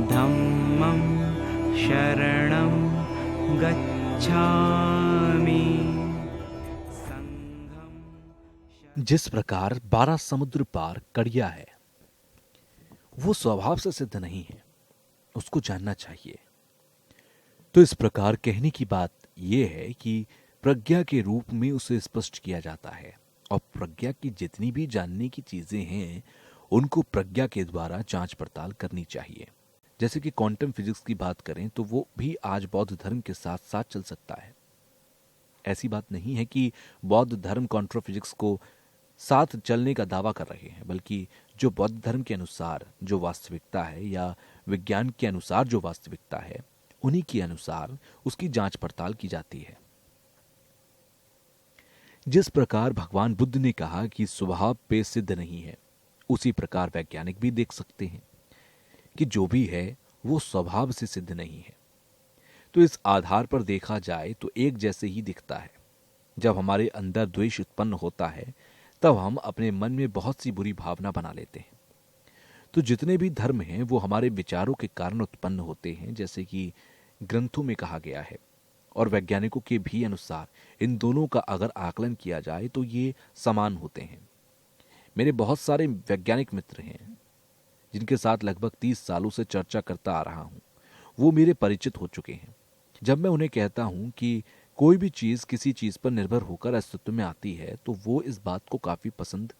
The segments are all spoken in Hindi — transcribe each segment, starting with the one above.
धम्मं शरणं गच्छामि। जिस प्रकार 12 समुद्र पार कड़िया है, वो स्वभाव से सिद्ध नहीं है, उसको जानना चाहिए। तो इस प्रकार कहने की बात यह है कि प्रज्ञा के रूप में उसे स्पष्ट किया जाता है, और प्रज्ञा की जितनी भी जानने की चीजें हैं उनको प्रज्ञा के द्वारा जांच पड़ताल करनी चाहिए। जैसे कि क्वांटम फिजिक्स की बात करें तो वो भी आज बौद्ध धर्म के साथ साथ चल सकता है। ऐसी बात नहीं है कि बौद्ध धर्म क्वांटम फिजिक्स को साथ चलने का दावा कर रहे हैं, बल्कि जो बौद्ध धर्म के अनुसार जो वास्तविकता है या विज्ञान के अनुसार जो वास्तविकता है, उन्हीं के अनुसार उसकी जांच पड़ताल की जाती है। जिस प्रकार भगवान बुद्ध ने कहा कि स्वभाव पे सिद्ध नहीं है, उसी प्रकार वैज्ञानिक भी देख सकते हैं कि जो भी है वो स्वभाव से सिद्ध नहीं है। तो इस आधार पर देखा जाए तो एक जैसे ही दिखता है। जब हमारे अंदर द्वेष उत्पन्न होता है तब हम अपने मन में बहुत सी बुरी भावना बना लेते हैं। तो जितने भी धर्म हैं वो हमारे विचारों के कारण उत्पन्न होते हैं, जैसे कि ग्रंथों में कहा गया है, और वैज्ञानिकों के भी अनुसार इन दोनों का अगर आकलन किया जाए तो ये समान होते हैं। मेरे बहुत सारे वैज्ञानिक मित्र हैं जिनके साथ लगभग 30 सालों से चर्चा करता आ रहा हूं। वो मेरे परिचित हो चुके हैं। जब मैं उन्हें कहता हूं कि कोई भी चीज किसी चीज पर निर्भर होकर अस्तित्व में आती है तो वो इस बात को काफी पसंद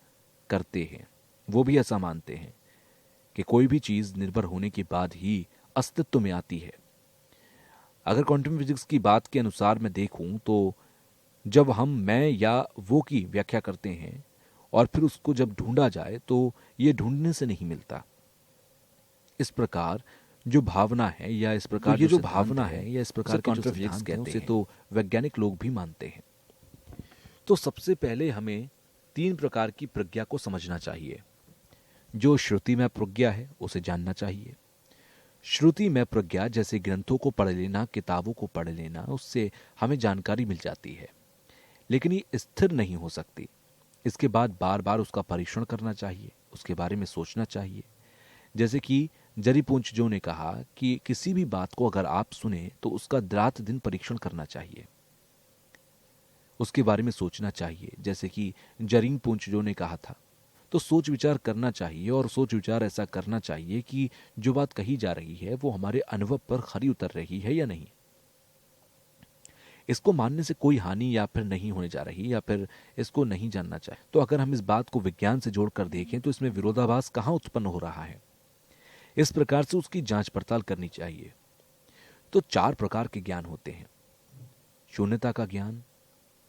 करते हैं। वो भी ऐसा मानते हैं कि कोई भी चीज निर्भर होने के बाद ही अस्तित्व में आती है। अगर क्वांटम फिजिक्स की बात के अनुसार मैं देखूं तो जब हम मैं या वो की व्याख्या करते हैं और फिर उसको जब ढूंढा जाए तो ये ढूंढने से नहीं मिलता। इस प्रकार जो भावना है या इस प्रकार ये जो भावना है या इस प्रकार के जो सिद्धांत हैं उसे तो वैज्ञानिक लोग भी मानते हैं। तो सबसे पहले हमें 3 प्रकार की प्रज्ञा को समझना चाहिए। जो श्रुति में प्रज्ञा है उसे जानना चाहिए। श्रुति में प्रज्ञा जैसे ग्रंथों को पढ़ लेना, किताबों को पढ़ लेना, उससे हमें जानकारी मिल जाती है, लेकिन ये स्थिर नहीं हो सकती। इसके बाद बार बार उसका परीक्षण करना चाहिए, उसके बारे में सोचना चाहिए। जैसे कि जरीपुंजो ने कहा कि किसी भी बात को अगर आप सुने तो उसका रात दिन परीक्षण करना चाहिए, उसके बारे में सोचना चाहिए। जैसे कि जरीपुंजो ने कहा था, तो सोच विचार करना चाहिए, और सोच विचार ऐसा करना चाहिए कि जो बात कही जा रही है वो हमारे अनुभव पर खरी उतर रही है या नहीं। इसको मानने से कोई हानि या फिर नहीं होने जा रही, या फिर इसको नहीं जानना चाहिए। तो अगर हम इस बात को विज्ञान से जोड़कर देखें तो इसमें विरोधाभास कहां उत्पन्न हो रहा है। इस प्रकार से उसकी जांच पड़ताल करनी चाहिए। तो 4 प्रकार के ज्ञान होते हैं: शून्यता का ज्ञान,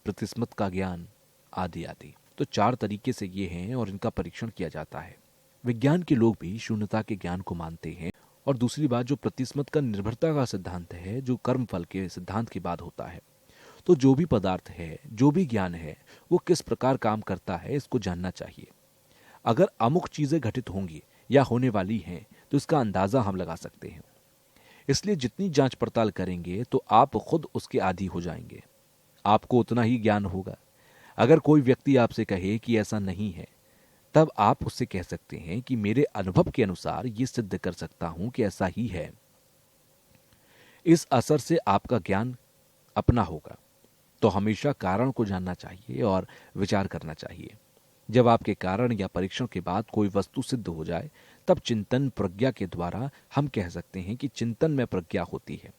प्रतिस्मत का ज्ञान, आदि आदि। तो 4 तरीके से ये हैं और इनका परीक्षण किया जाता है। विज्ञान के लोग भी शून्यता के ज्ञान को मानते हैं। और दूसरी बात, जो प्रतिस्मत का निर्भरता का सिद्धांत है, जो कर्म फल के सिद्धांत के बाद होता है। तो जो भी पदार्थ है, जो भी ज्ञान है, वो किस प्रकार काम करता है इसको जानना चाहिए। अगर अमुक चीजें घटित होंगी या होने वाली हैं तो इसका अंदाजा हम लगा सकते हैं। इसलिए जितनी जांच पड़ताल करेंगे तो आप खुद उसके आदी हो जाएंगे, आपको उतना ही ज्ञान होगा। अगर कोई व्यक्ति आपसे कहे कि ऐसा नहीं है, तब आप उससे कह सकते हैं कि मेरे अनुभव के अनुसार यह सिद्ध कर सकता हूं कि ऐसा ही है। इस असर से आपका ज्ञान अपना होगा। तो हमेशा कारण को जानना चाहिए और विचार करना चाहिए। जब आपके कारण या परीक्षण के बाद कोई वस्तु सिद्ध हो जाए तब चिंतन प्रज्ञा के द्वारा हम कह सकते हैं कि चिंतन में प्रज्ञा होती है।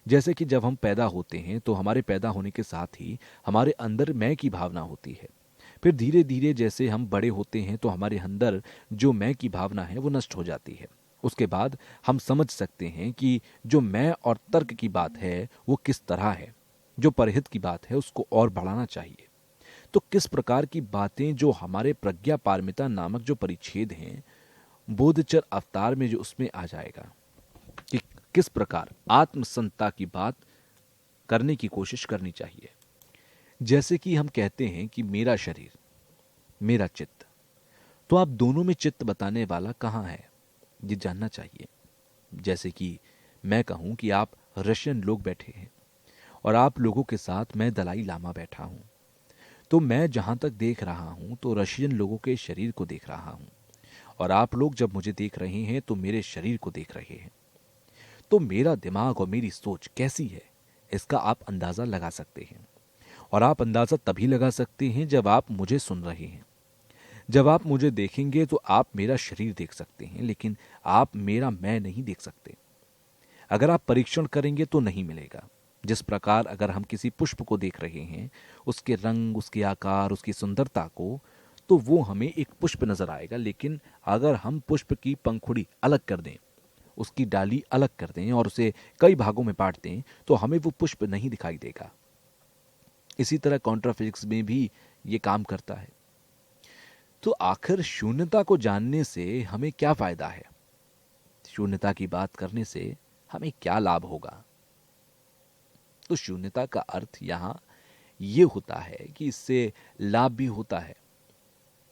जैसे कि जब हम पैदा होते हैं तो हमारे पैदा होने के साथ ही हमारे अंदर मैं की भावना होती है। फिर धीरे धीरे जैसे हम बड़े होते हैं तो हमारे अंदर जो मैं की भावना है वो नष्ट हो जाती है। उसके बाद हम समझ सकते हैं कि जो मैं और तर्क की बात है वो किस तरह है, जो परहित की बात है उसको और बढ़ाना चाहिए। तो किस प्रकार की बातें जो हमारे प्रज्ञा पारमिता नामक जो परिच्छेद हैं, बोधचर अवतार में जो उसमें आ जाएगा कि किस प्रकार आत्मसंता की बात करने की कोशिश करनी चाहिए। जैसे कि हम कहते हैं कि मेरा शरीर, मेरा चित्त, तो आप दोनों में चित्त बताने वाला कहां है ये जानना चाहिए। जैसे कि मैं कहूं कि आप रशियन लोग बैठे हैं और आप लोगों के साथ मैं दलाई लामा बैठा हूं, तो मैं जहां तक देख रहा हूं तो रशियन लोगों के शरीर को देख रहा हूं, और आप लोग जब मुझे देख रहे हैं तो मेरे शरीर को देख रहे हैं। तो मेरा दिमाग और मेरी सोच कैसी है, इसका आप अंदाजा लगा सकते हैं। और आप अंदाजा तभी लगा सकते हैं जब आप मुझे सुन रहे हैं। जब आप मुझे देखेंगे तो आप मेरा शरीर देख सकते हैं, लेकिन आप मेरा मैं नहीं देख सकते। अगर आप परीक्षण करेंगे तो नहीं मिलेगा। जिस प्रकार अगर हम किसी पुष्प को देख रहे हैं, उसके रंग, उसके आकार, उसकी सुंदरता को, तो वो हमें एक पुष्प नजर आएगा। लेकिन अगर हम पुष्प की पंखुड़ी अलग कर दें, उसकी डाली अलग कर दें और उसे कई भागों में बांट दें, तो हमें वो पुष्प नहीं दिखाई देगा। इसी तरह कॉन्ट्रा फिजिक्स में भी ये काम करता है। तो आखिर शून्यता को जानने से हमें क्या फायदा है? शून्यता की बात करने से हमें क्या लाभ होगा? तो शून्यता का अर्थ यहां यह होता है कि इससे लाभ भी होता है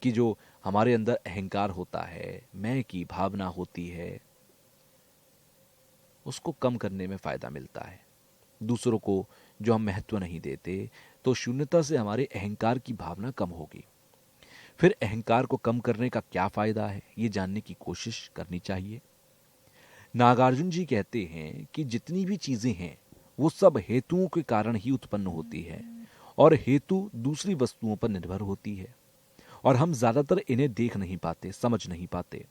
कि जो हमारे अंदर अहंकार होता है, मैं की भावना होती है, उसको कम करने में फायदा मिलता है। दूसरों को जो हम महत्व नहीं देते, तो शून्यता से हमारे अहंकार की भावना कम होगी। फिर अहंकार को कम करने का क्या फायदा है, ये जानने की कोशिश करनी चाहिए। नागार्जुन जी कहते हैं कि जितनी भी चीजें हैं वो सब हेतुओं के कारण ही उत्पन्न होती है और हेतु दूसरी वस्तुओं पर निर्भर होती है, और हम ज्यादातर इन्हें देख नहीं पाते, समझ नहीं पाते,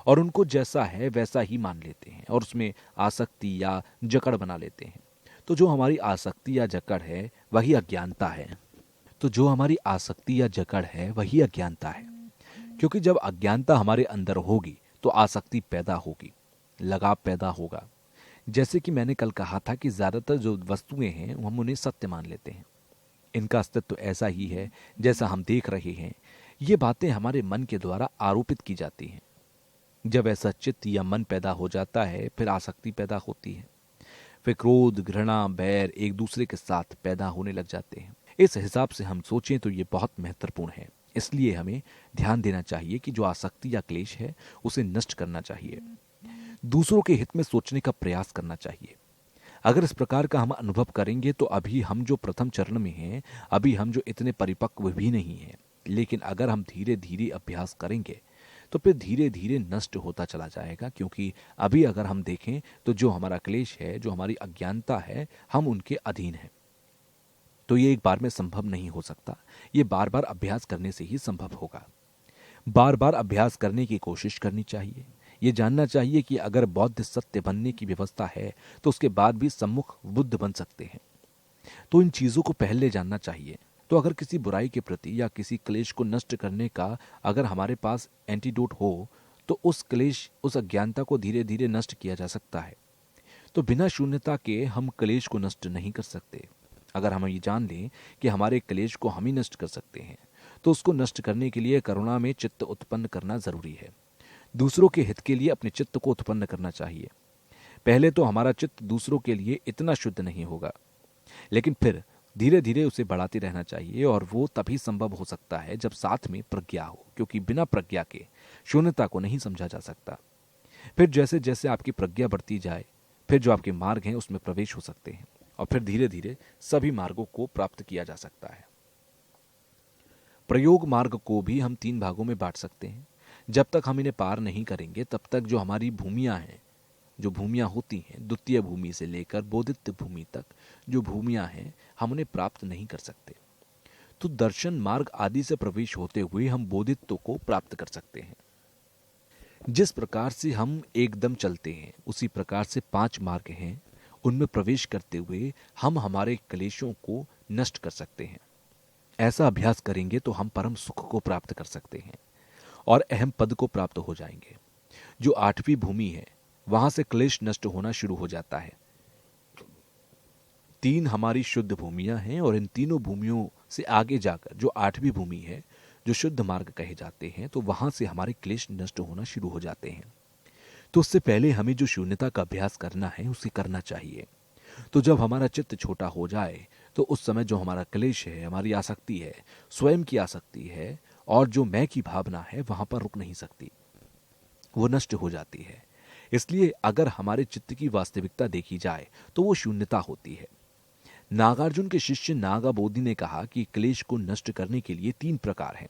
और उनको जैसा है वैसा ही मान लेते हैं और उसमें आसक्ति या जकड़ बना लेते हैं। तो जो हमारी आसक्ति या जकड़ है वही अज्ञानता है। क्योंकि जब अज्ञानता हमारे अंदर होगी तो आसक्ति पैदा होगी, लगाव पैदा होगा। जैसे कि मैंने कल कहा था कि ज्यादातर जो वस्तुएं हैं हम उन्हें सत्य मान लेते हैं। इनका अस्तित्व ऐसा ही है जैसा हम देख रहे हैं। ये बातें हमारे मन के द्वारा आरोपित की जाती हैं। जब ऐसा चित्त या मन पैदा हो जाता है, फिर आसक्ति पैदा होती है। फिर क्रोध, घृणा, बैर एक दूसरे के साथ पैदा होने लग जाते हैं। इस हिसाब से हम सोचें तो ये बहुत महत्वपूर्ण है। इसलिए हमें ध्यान देना चाहिए कि जो आसक्ति या क्लेश है उसे नष्ट करना चाहिए, दूसरों के हित में सोचने का प्रयास करना चाहिए। अगर इस प्रकार का हम अनुभव करेंगे तो अभी हम जो प्रथम चरण में हैं, अभी हम जो इतने परिपक्व भी नहीं हैं, लेकिन अगर हम धीरे धीरे अभ्यास करेंगे तो फिर धीरे धीरे नष्ट होता चला जाएगा। क्योंकि अभी अगर हम देखें तो जो हमारा क्लेश है, जो हमारी अज्ञानता है, हम उनके अधीन हैं। तो ये एक बार में संभव नहीं हो सकता, ये बार बार अभ्यास करने से ही संभव होगा। बार बार अभ्यास करने की कोशिश करनी चाहिए। ये जानना चाहिए कि अगर बौद्ध सत्य बनने की व्यवस्था है तो उसके बाद भी सम्मुख बुद्ध बन सकते हैं। तो इन चीजों को पहले जानना चाहिए। तो अगर किसी बुराई के प्रति या किसी क्लेश को नष्ट करने का अगर हमारे पास एंटीडोट हो, तो उस क्लेश, उस अज्ञानता को धीरे धीरे नष्ट किया जा सकता है। तो बिना शून्यता के हम क्लेश को नष्ट नहीं कर सकते। अगर हम ये जान लें कि हमारे क्लेश को हम ही नष्ट कर सकते हैं, तो उसको नष्ट करने के लिए करुणा में चित्त उत्पन्न करना जरूरी है। दूसरों के हित के लिए अपने चित्त को उत्पन्न करना चाहिए। पहले तो हमारा चित्त दूसरों के लिए इतना शुद्ध नहीं होगा, लेकिन फिर धीरे धीरे उसे बढ़ाते रहना चाहिए, और वो तभी संभव हो सकता है जब साथ में प्रज्ञा हो, क्योंकि बिना प्रज्ञा के शून्यता को नहीं समझा जा सकता। फिर जैसे जैसे आपकी प्रज्ञा बढ़ती जाए, फिर जो आपके मार्ग हैं उसमें प्रवेश हो सकते हैं, और फिर धीरे धीरे सभी मार्गों को प्राप्त किया जा सकता है। प्रयोग मार्ग को भी हम 3 भागों में बांट सकते हैं। जब तक हम इन्हें पार नहीं करेंगे, तब तक जो हमारी भूमियां हैं, जो भूमियां होती हैं, द्वितीय भूमि से लेकर बोधित्व भूमि तक जो भूमियां हैं, हम उन्हें प्राप्त नहीं कर सकते। तो दर्शन मार्ग आदि से प्रवेश होते हुए हम बोधित्व को प्राप्त कर सकते हैं। जिस प्रकार से हम एकदम चलते हैं, उसी प्रकार से 5 मार्ग हैं, उनमें प्रवेश करते हुए हम हमारे क्लेशों को नष्ट कर सकते हैं। ऐसा अभ्यास करेंगे तो हम परम सुख को प्राप्त कर सकते हैं और अहम पद को प्राप्त हो जाएंगे। जो 8वीं भूमि है, वहां से क्लेश नष्ट होना शुरू हो जाता है। 3 हमारी शुद्ध भूमियां हैं, और इन तीनों भूमियों से आगे जाकर जो 8वीं भूमि है, जो शुद्ध मार्ग कहे जाते हैं, तो वहां से हमारे क्लेश नष्ट होना शुरू हो जाते हैं। तो उससे पहले हमें जो शून्यता का अभ्यास करना है उसे करना चाहिए। तो जब हमारा चित्त छोटा हो जाए, तो उस समय जो हमारा क्लेश है, हमारी आसक्ति है, स्वयं की आसक्ति है, और जो मैं की भावना है, वहां पर रुक नहीं सकती, वो नष्ट हो जाती है। इसलिए अगर हमारे चित्त की वास्तविकता देखी जाए तो वो शून्यता होती है। नागार्जुन के शिष्य नागाबोधि ने कहा कि क्लेश को नष्ट करने के लिए 3 प्रकार हैं।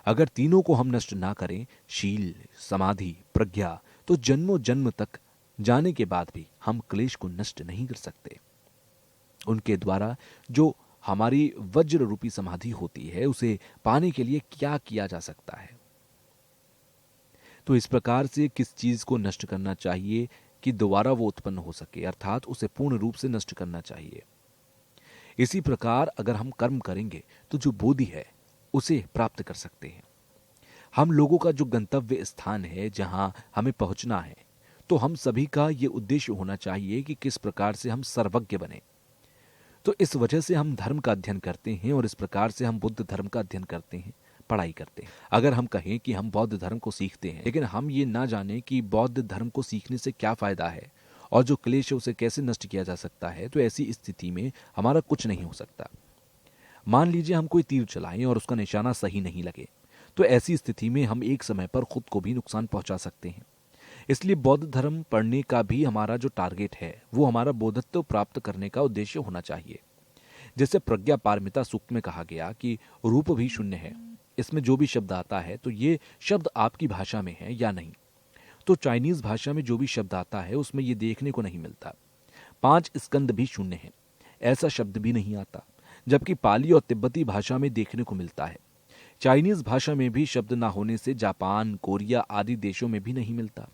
अगर तीनों को हम नष्ट ना करें, शील, समाधि, प्रज्ञा, तो जन्मों जन्म तक जाने के बाद भी हम क्लेश को नष्ट नहीं कर सकते। उनके द्वारा जो हमारी वज्र रूपी समाधि होती है, उसे पाने के लिए क्या किया जा सकता है? तो इस प्रकार से किस चीज को नष्ट करना चाहिए कि दोबारा वो उत्पन्न हो सके, अर्थात उसे पूर्ण रूप से नष्ट करना चाहिए। इसी प्रकार अगर हम कर्म करेंगे तो जो बोधि है उसे प्राप्त कर सकते हैं। हम लोगों का जो गंतव्य स्थान है, जहां हमें पहुंचना है, तो हम सभी का ये उद्देश्य होना चाहिए कि किस प्रकार से हम सर्वज्ञ बने। तो इस वजह से हम धर्म का अध्ययन करते हैं और इस प्रकार से हम बुद्ध धर्म का अध्ययन करते हैं, पढ़ाई करते हैं। अगर हम कहें कि हम बौद्ध धर्म को सीखते हैं, लेकिन हम ये ना जाने कि बौद्ध धर्म को सीखने से क्या फायदा है और जो क्लेश है उसे कैसे नष्ट किया जा सकता है, तो ऐसी स्थिति में हमारा कुछ नहीं हो सकता। मान लीजिए हम कोई तीर चलाएं और उसका निशाना सही नहीं लगे, तो ऐसी स्थिति में हम एक समय पर खुद को भी नुकसान पहुंचा सकते हैं। इसलिए बौद्ध धर्म पढ़ने का भी हमारा जो टारगेट है, वो हमारा बोधत्व प्राप्त करने का उद्देश्य होना चाहिए। जैसे प्रज्ञा पारमिता सूक्त में कहा गया कि रूप भी शून्य है, इसमें जो भी शब्द आता है तो ये शब्द आपकी भाषा में है या नहीं। तो चाइनीज भाषा में जो भी शब्द आता है उसमें ये देखने को नहीं मिलता। 5 स्कंद भी शून्य है, ऐसा शब्द भी नहीं आता, जबकि पाली और तिब्बती भाषा में देखने को मिलता है। चाइनीज भाषा में भी शब्द ना होने से जापान, कोरिया आदि देशों में भी नहीं मिलता।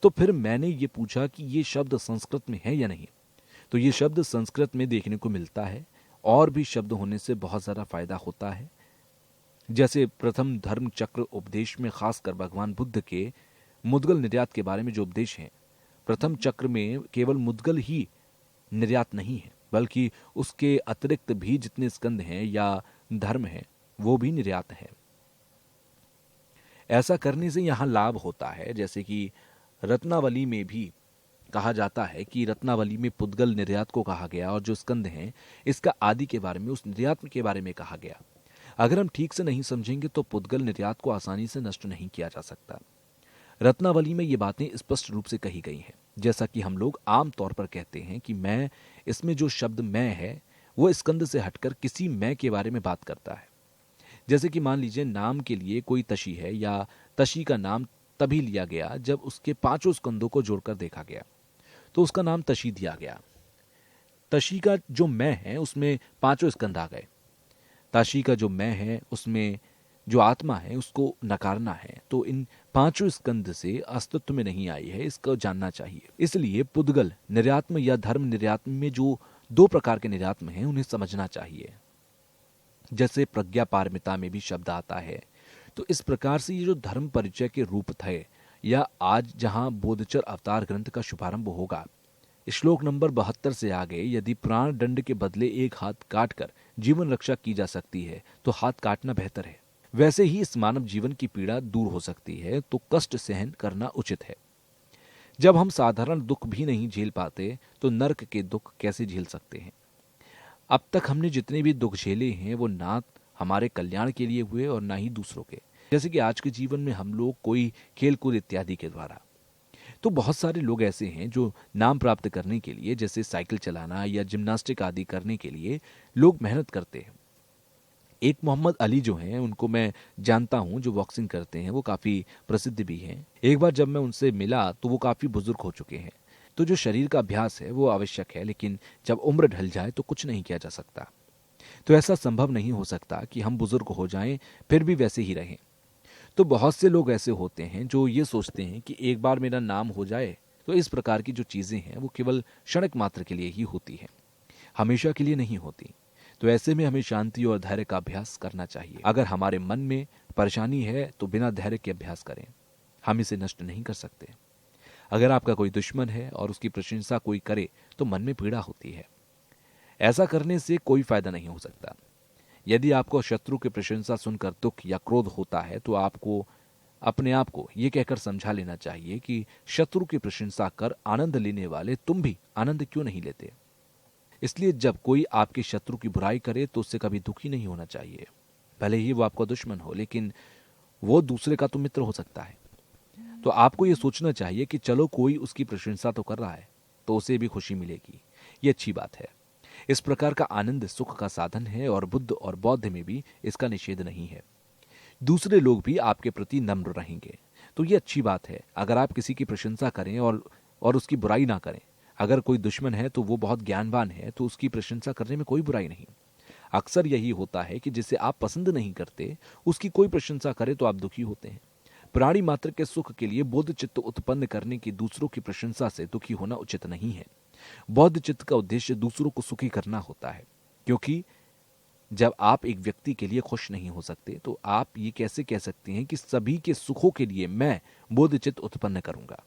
तो फिर मैंने ये पूछा कि ये शब्द संस्कृत में है या नहीं, तो ये शब्द संस्कृत में देखने को मिलता है। और भी शब्द होने से बहुत ज़्यादा फायदा होता है। जैसे प्रथम धर्म चक्र उपदेश में खासकर भगवान बुद्ध के मुद्गल निर्यात के बारे में जो उपदेश हैं, प्रथम चक्र में केवल मुद्गल ही निर्यात नहीं है, बल्कि उसके अतिरिक्त भी जितने स्कंद हैं या धर्म हैं वो भी निर्यात है। ऐसा करने से यहाँ लाभ होता है। जैसे कि रत्नावली में भी कहा जाता है कि रत्नावली में पुद्गल निर्यात को कहा गया और जो स्कंद हैं इसका आदि के बारे में, उस निर्यात के बारे में कहा गया। अगर हम ठीक से नहीं समझेंगे तो पुद्गल निर्यात को आसानी से नष्ट नहीं किया जा सकता। रत्नावली में ये बातें स्पष्ट रूप से कही गई हैं। जैसा कि हम लोग आम तौर पर कहते हैं कि मैं, इसमें जो शब्द मैं है वो स्कंद से हटकर किसी मैं के बारे में बात करता है। जैसे कि मान लीजिए नाम के लिए कोई तशी है, या तशी का नाम तभी लिया गया जब उसके 5 स्कंदों को जोड़कर देखा गया तो उसका नाम तशी दिया गया। तशी का जो मैं है उसमें 5 स्कंद आ गए। ताशी का जो मैं है उसमें जो आत्मा है उसको नकारना है, तो इन 5 स्कंद से अस्तित्व में नहीं आई है, इसको जानना चाहिए। इसलिए पुद्गल निर्यात्म या धर्म निर्यात्म में जो 2 प्रकार के निर्यात्म हैं उन्हें समझना चाहिए। जैसे प्रज्ञा पारमिता में भी शब्द आता है, तो इस प्रकार से ये जो धर्म परिचय के रूप थे, या आज जहां बोधचर अवतार ग्रंथ का शुभारंभ होगा, श्लोक नंबर 72 से आगे, यदि प्राण दंड के बदले एक हाथ काटकर जीवन रक्षा की जा सकती है तो हाथ काटना बेहतर है। वैसे ही इस मानव जीवन की पीड़ा दूर हो सकती है तो कष्ट सहन करना उचित है। जब हम साधारण दुख भी नहीं झेल पाते तो नरक के दुख कैसे झेल सकते हैं। अब तक हमने जितने भी दुख झेले हैं वो ना हमारे कल्याण के लिए हुए और ना ही दूसरों के। जैसे कि आज के जीवन में हम लोग कोई खेल कूद इत्यादि के द्वारा, तो बहुत सारे लोग ऐसे हैं जो नाम प्राप्त करने के लिए, जैसे साइकिल चलाना या जिम्नास्टिक आदि करने के लिए लोग मेहनत करते हैं। एक मोहम्मद अली जो हैं उनको मैं जानता हूं, जो बॉक्सिंग करते हैं, वो काफ़ी प्रसिद्ध भी हैं। एक बार जब मैं उनसे मिला तो वो काफ़ी बुजुर्ग हो चुके हैं। तो जो शरीर का अभ्यास है वो आवश्यक है, लेकिन जब उम्र ढल जाए तो कुछ नहीं किया जा सकता। तो ऐसा संभव नहीं हो सकता कि हम बुजुर्ग हो जाएं फिर भी वैसे ही रहें। तो बहुत से लोग ऐसे होते हैं जो ये सोचते हैं कि एक बार मेरा नाम हो जाए तो इस प्रकार की जो चीज़ें हैं वो केवल क्षणिक मात्र के लिए ही होती हैं, हमेशा के लिए नहीं होती। तो ऐसे में हमें शांति और धैर्य का अभ्यास करना चाहिए। अगर हमारे मन में परेशानी है तो बिना धैर्य के अभ्यास करें, हम इसे नष्ट नहीं कर सकते। अगर आपका कोई दुश्मन है और उसकी प्रशंसा कोई करे तो मन में पीड़ा होती है, ऐसा करने से कोई फायदा नहीं हो सकता। यदि आपको शत्रु की प्रशंसा सुनकर दुख या क्रोध होता है तो आपको अपने आप को यह कहकर समझा लेना चाहिए कि शत्रु की प्रशंसा कर आनंद लेने वाले तुम भी आनंद क्यों नहीं लेते। इसलिए जब कोई आपके शत्रु की बुराई करे तो उससे कभी दुखी नहीं होना चाहिए। भले ही वो आपका दुश्मन हो, लेकिन वो दूसरे का तो मित्र हो सकता है। तो आपको ये सोचना चाहिए कि चलो कोई उसकी प्रशंसा तो कर रहा है तो उसे भी खुशी मिलेगी, ये अच्छी बात है। इस प्रकार का आनंद सुख का साधन है और बुद्ध और बौद्ध में भी इसका निषेध नहीं है। दूसरे लोग भी आपके प्रति नम्र रहेंगे। तो ये अच्छी बात है। अगर आप किसी की प्रशंसा करें और उसकी बुराई ना करें। अगर कोई दुश्मन है तो वो बहुत ज्ञानवान है, तो उसकी प्रशंसा करने में कोई बुराई नहीं। अक्सर यही होता है कि जिसे आप पसंद नहीं करते, उसकी कोई प्रशंसा करे तो आप दुखी होते हैं। प्राणी मात्र के सुख के लिए बौद्ध चित्त उत्पन्न करने की दूसरों की प्रशंसा से दुखी होना उचित नहीं है। बौद्ध चित्त का उद्देश्य दूसरों को सुखी करना होता है, क्योंकि जब आप एक व्यक्ति के लिए खुश नहीं हो सकते तो आप ये कैसे कह सकते हैं कि सभी के सुखों के लिए मैं बौद्ध चित्त उत्पन्न करूंगा।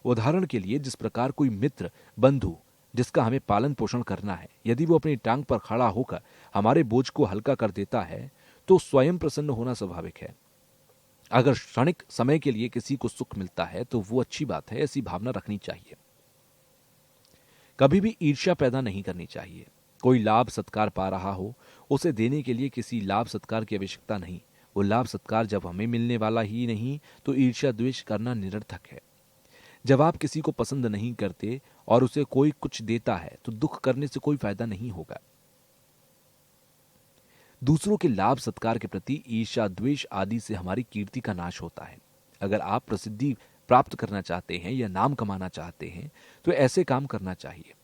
उदाहरण के लिए, जिस प्रकार कोई मित्र बंधु जिसका हमें पालन पोषण करना है, यदि वो अपनी टांग पर खड़ा होकर हमारे बोझ को हल्का कर देता है तो स्वयं प्रसन्न होना स्वाभाविक है। अगर क्षणिक समय के लिए किसी को सुख मिलता है तो वो अच्छी बात है, ऐसी भावना रखनी चाहिए। कभी भी ईर्ष्या पैदा नहीं करनी चाहिए। कोई लाभ सत्कार पा रहा हो, उसे देने के लिए किसी लाभ सत्कार की आवश्यकता नहीं। वो लाभ सत्कार जब हमें मिलने वाला ही नहीं तो ईर्ष्या द्वेष करना निरर्थक है। जब आप किसी को पसंद नहीं करते और उसे कोई कुछ देता है तो दुख करने से कोई फायदा नहीं होगा। दूसरों के लाभ सत्कार के प्रति ईर्ष्या द्वेष आदि से हमारी कीर्ति का नाश होता है। अगर आप प्रसिद्धि प्राप्त करना चाहते हैं या नाम कमाना चाहते हैं तो ऐसे काम करना चाहिए।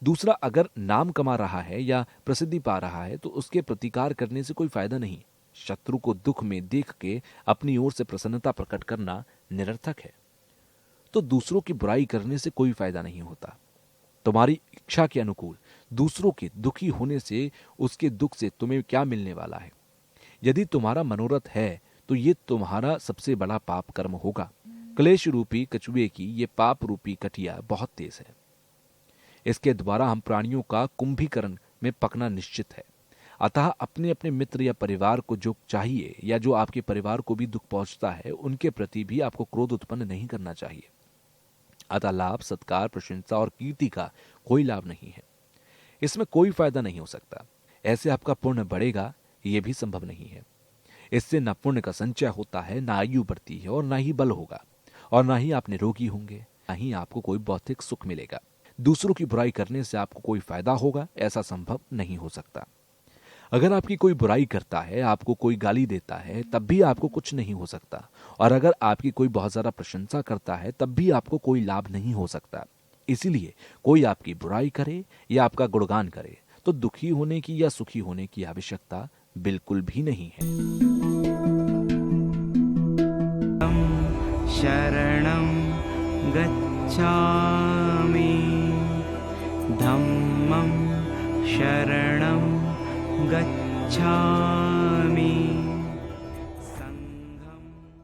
दूसरा अगर नाम कमा रहा है या प्रसिद्धि पा रहा है तो उसके प्रतिकार करने से कोई फायदा नहीं। शत्रु को दुख में देख के अपनी ओर से प्रसन्नता प्रकट करना निरर्थक है। तो दूसरों की बुराई करने से कोई फायदा नहीं होता। तुम्हारी इच्छा के अनुकूल दूसरों के दुखी होने से, उसके दुख से तुम्हें क्या मिलने वाला है? यदि तुम्हारा मनोरथ है तो ये तुम्हारा सबसे बड़ा पाप कर्म होगा। क्लेश रूपी कछुए की ये पाप रूपी कटिया बहुत तेज है। इसके द्वारा हम प्राणियों का कुंभीकरण में पकना निश्चित है। अतः अपने अपने मित्र या परिवार को जो चाहिए या जो आपके परिवार को भी दुख पहुंचता है, उनके प्रति भी आपको क्रोध उत्पन्न नहीं करना चाहिए। अतः लाभ सत्कार प्रशंसा और कीर्ति का कोई लाभ नहीं है, इसमें कोई फायदा नहीं हो सकता। ऐसे आपका पुण्य बढ़ेगा यह भी संभव नहीं है। इससे न पुण्य का संचय होता है, न आयु बढ़ती है और न ही बल होगा, और न ही आप निरोगी होंगे, न ही आपको कोई भौतिक सुख मिलेगा। दूसरों की बुराई करने से आपको कोई फायदा होगा, ऐसा संभव नहीं हो सकता। अगर आपकी कोई बुराई करता है, आपको कोई गाली देता है, तब भी आपको कुछ नहीं हो सकता। और अगर आपकी कोई बहुत ज्यादा प्रशंसा करता है तब भी आपको कोई लाभ नहीं हो सकता। इसीलिए कोई आपकी बुराई करे या आपका गुणगान करे तो दुखी होने की या सुखी होने की आवश्यकता बिल्कुल भी नहीं है। शरणं गच्छामि धम्मं शरणं गच्छामि